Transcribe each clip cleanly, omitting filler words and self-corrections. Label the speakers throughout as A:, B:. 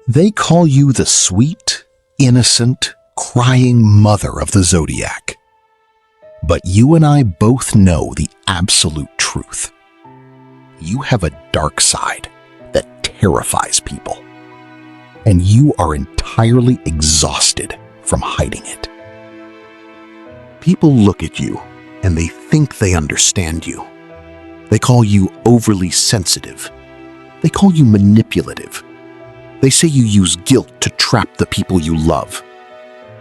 A: They call you the sweet, innocent, crying mother of the zodiac. But you and I both know the absolute truth. You have a dark side that terrifies people, and you are entirely exhausted from hiding it. People look at you and they think they understand you. They call you overly sensitive. They call you manipulative. They say you use guilt to trap the people you love.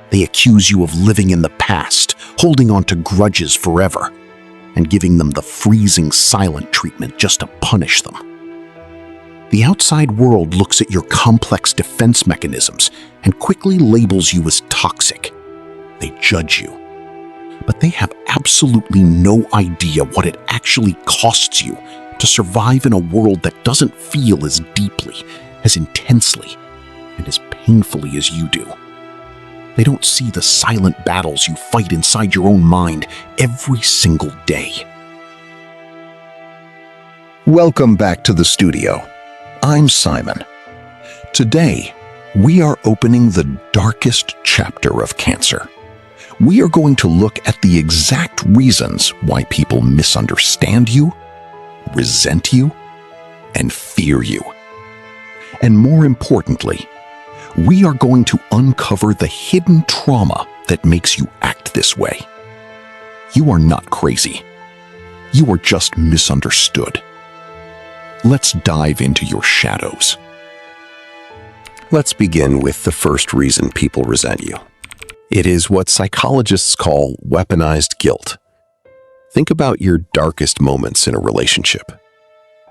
A: They accuse you of living in the past, holding on to grudges forever, and giving them the freezing silent treatment just to punish them. The outside world looks at your complex defense mechanisms and quickly labels you as toxic. They judge you. But they have absolutely no idea what it actually costs you to survive in a world that doesn't feel as deeply, as intensely, and as painfully as you do. They don't see the silent battles you fight inside your own mind every single day. Welcome back to the studio. I'm Simon. Today, we are opening the darkest chapter of Cancer. We are going to look at the exact reasons why people misunderstand you, resent you, and fear you. And more importantly, we are going to uncover the hidden trauma that makes you act this way. You are not crazy. You are just misunderstood. Let's dive into your shadows. Let's begin with the first reason people resent you. It is what psychologists call weaponized guilt. Think about your darkest moments in a relationship.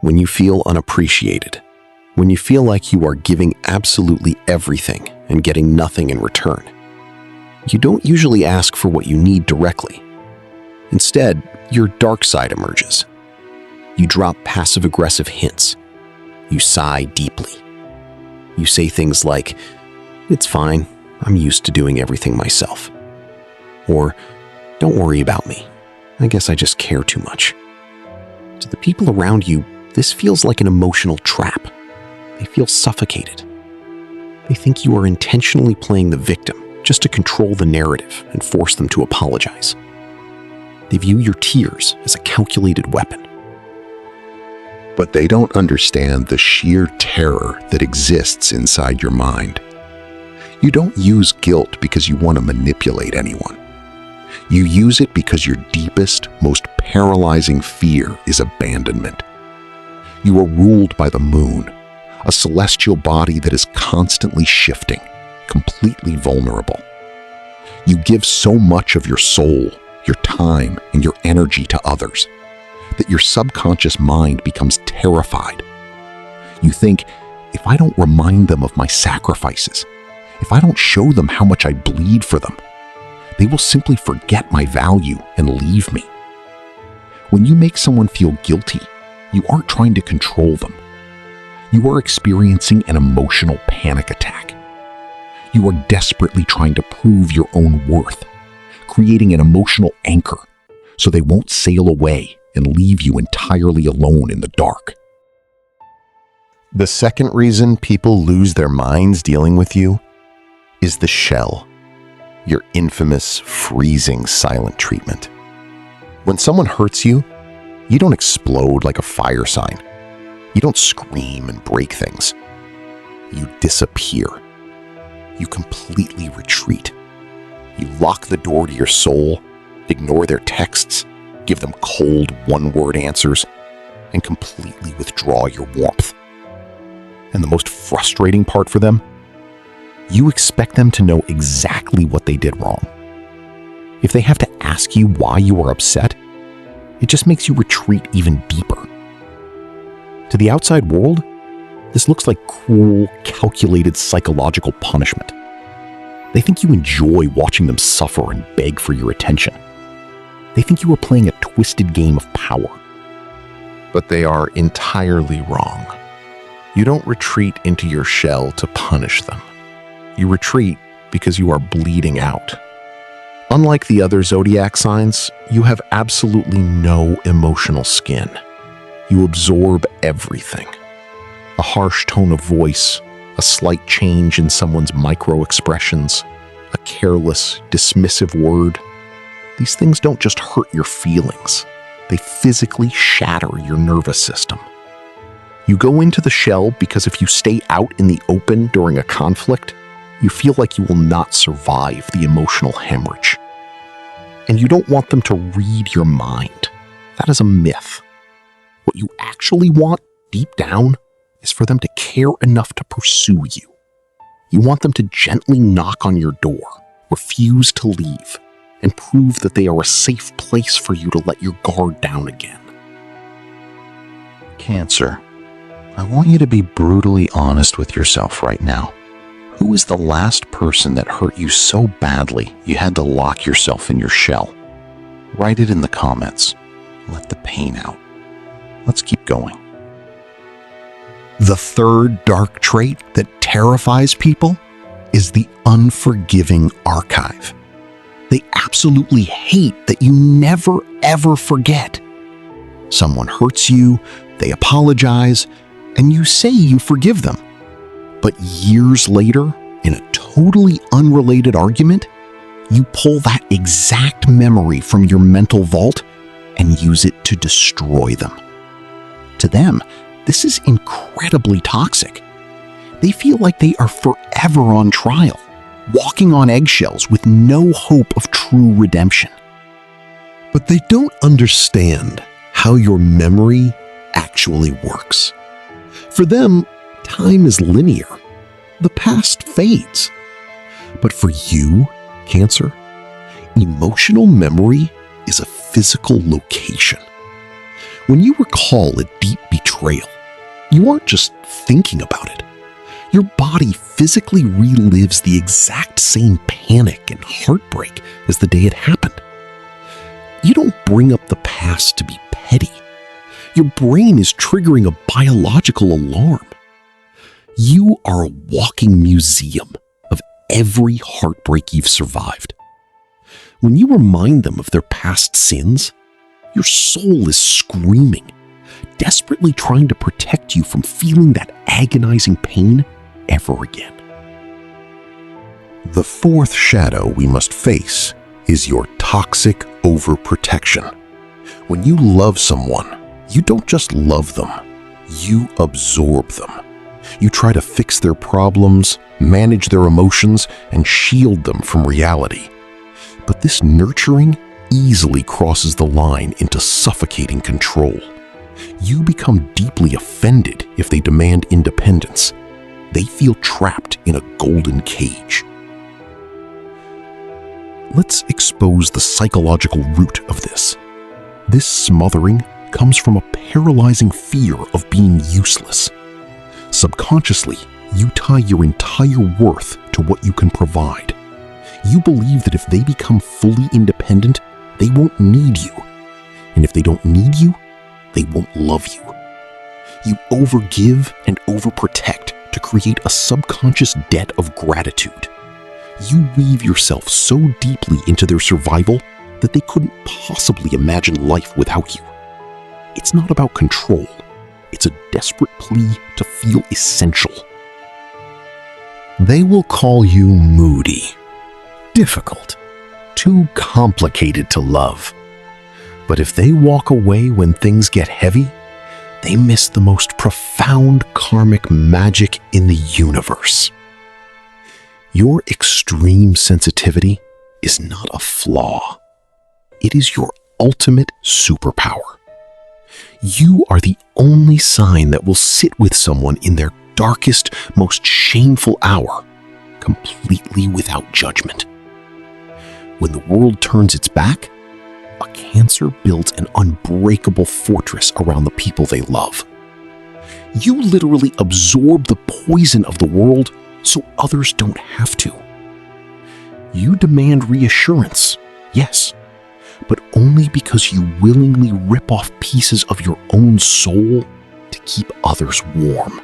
A: When you feel unappreciated, when you feel like you are giving absolutely everything and getting nothing in return. You don't usually ask for what you need directly. Instead, your dark side emerges. You drop passive-aggressive hints. You sigh deeply. You say things like, "It's fine, I'm used to doing everything myself." Or, "Don't worry about me. I guess I just care too much." To the people around you, this feels like an emotional trap. They feel suffocated. They think you are intentionally playing the victim just to control the narrative and force them to apologize. They view your tears as a calculated weapon. But they don't understand the sheer terror that exists inside your mind. You don't use guilt because you want to manipulate anyone. You use it because your deepest, most paralyzing fear is abandonment. You are ruled by the moon, a celestial body that is constantly shifting, completely vulnerable. You give so much of your soul, your time, and your energy to others that your subconscious mind becomes terrified. You think, if I don't remind them of my sacrifices, if I don't show them how much I bleed for them, they will simply forget my value and leave me. When you make someone feel guilty, you aren't trying to control them. You are experiencing an emotional panic attack. You are desperately trying to prove your own worth, creating an emotional anchor so they won't sail away and leave you entirely alone in the dark. The second reason people lose their minds dealing with you is the shell, your infamous freezing silent treatment. When someone hurts you, you don't explode like a fire sign. You don't scream and break things. You disappear. You completely retreat. You lock the door to your soul, ignore their texts, give them cold one-word answers, and completely withdraw your warmth. And the most frustrating part for them? You expect them to know exactly what they did wrong. If they have to ask you why you are upset, it just makes you retreat even deeper. To the outside world, this looks like cruel, calculated psychological punishment. They think you enjoy watching them suffer and beg for your attention. They think you are playing a twisted game of power. But they are entirely wrong. You don't retreat into your shell to punish them. You retreat because you are bleeding out. Unlike the other zodiac signs, you have absolutely no emotional skin. You absorb everything. A harsh tone of voice,
B: a slight change in someone's micro-expressions, a careless, dismissive word. These things don't just hurt your feelings. They physically shatter your nervous system. You go into the shell because if you stay out in the open during a conflict, you feel like you will not survive the emotional hemorrhage. And you don't want them to read your mind. That is a myth. What you actually want, deep down, is for them to care enough to pursue you. You want them to gently knock on your door, refuse to leave, and prove that they are a safe place for you to let your guard down again.
A: Cancer, I want you to be brutally honest with yourself right now. Who is the last person that hurt you so badly you had to lock yourself in your shell? Write it in the comments. Let the pain out. Let's keep going. The third dark trait that terrifies people is the unforgiving archive. They absolutely hate that you never, ever forget. Someone hurts you, they apologize, and you say you forgive them. But years later, in a totally unrelated argument, you pull that exact memory from your mental vault and use it to destroy them. To them, this is incredibly toxic. They feel like they are forever on trial, walking on eggshells with no hope of true redemption. But they don't understand how your memory actually works. For them, time is linear. The past fades. But for you, Cancer, emotional memory is a physical location. When you recall a deep betrayal, you aren't just thinking about it. Your body physically relives the exact same panic and heartbreak as the day it happened. You don't bring up the past to be petty. Your brain is triggering a biological alarm. You are a walking museum of every heartbreak you've survived. When you remind them of their past sins, your soul is screaming, desperately trying to protect you from feeling that agonizing pain ever again. The fourth shadow we must face is your toxic overprotection. When you love someone, you don't just love them, you absorb them. You try to fix their problems, manage their emotions, and shield them from reality. But this nurturing easily crosses the line into suffocating control. You become deeply offended if they demand independence. They feel trapped in a golden cage. Let's expose the psychological root of this. This smothering comes from a paralyzing fear of being useless. Subconsciously, you tie your entire worth to what you can provide. You believe that if they become fully independent, they won't need you. And if they don't need you, they won't love you. You overgive and overprotect to create a subconscious debt of gratitude. You weave yourself so deeply into their survival that they couldn't possibly imagine life without you. It's not about control. It's a desperate plea to feel essential. They will call you moody, difficult, too complicated to love. But if they walk away when things get heavy, they miss the most profound karmic magic in the universe. Your extreme sensitivity is not a flaw. It is your ultimate superpower. You are the only sign that will sit with someone in their darkest, most shameful hour, completely without judgment. When the world turns its back, a Cancer builds an unbreakable fortress around the people they love. You literally absorb the poison of the world so others don't have to. You demand reassurance, yes, but only because you willingly rip off pieces of your own soul to keep others warm.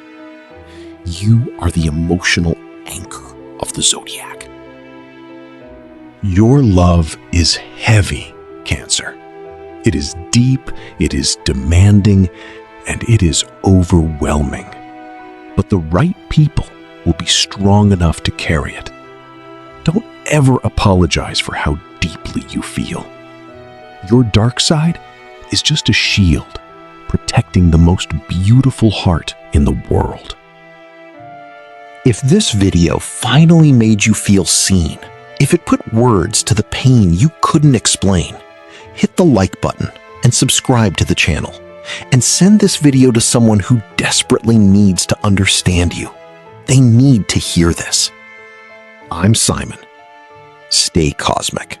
A: You are the emotional anchor of the zodiac. Your love is heavy, Cancer. It is deep, it is demanding, and it is overwhelming. But the right people
B: will be strong enough to carry it. Don't ever apologize for how deeply you feel. Your dark side is just a shield protecting the most beautiful heart in the world.
A: If this video finally made you feel seen, if it put words to the pain you couldn't explain, hit the like button and subscribe to the channel. And send this video to someone who desperately needs to understand you. They need to hear this. I'm Simon. Stay cosmic.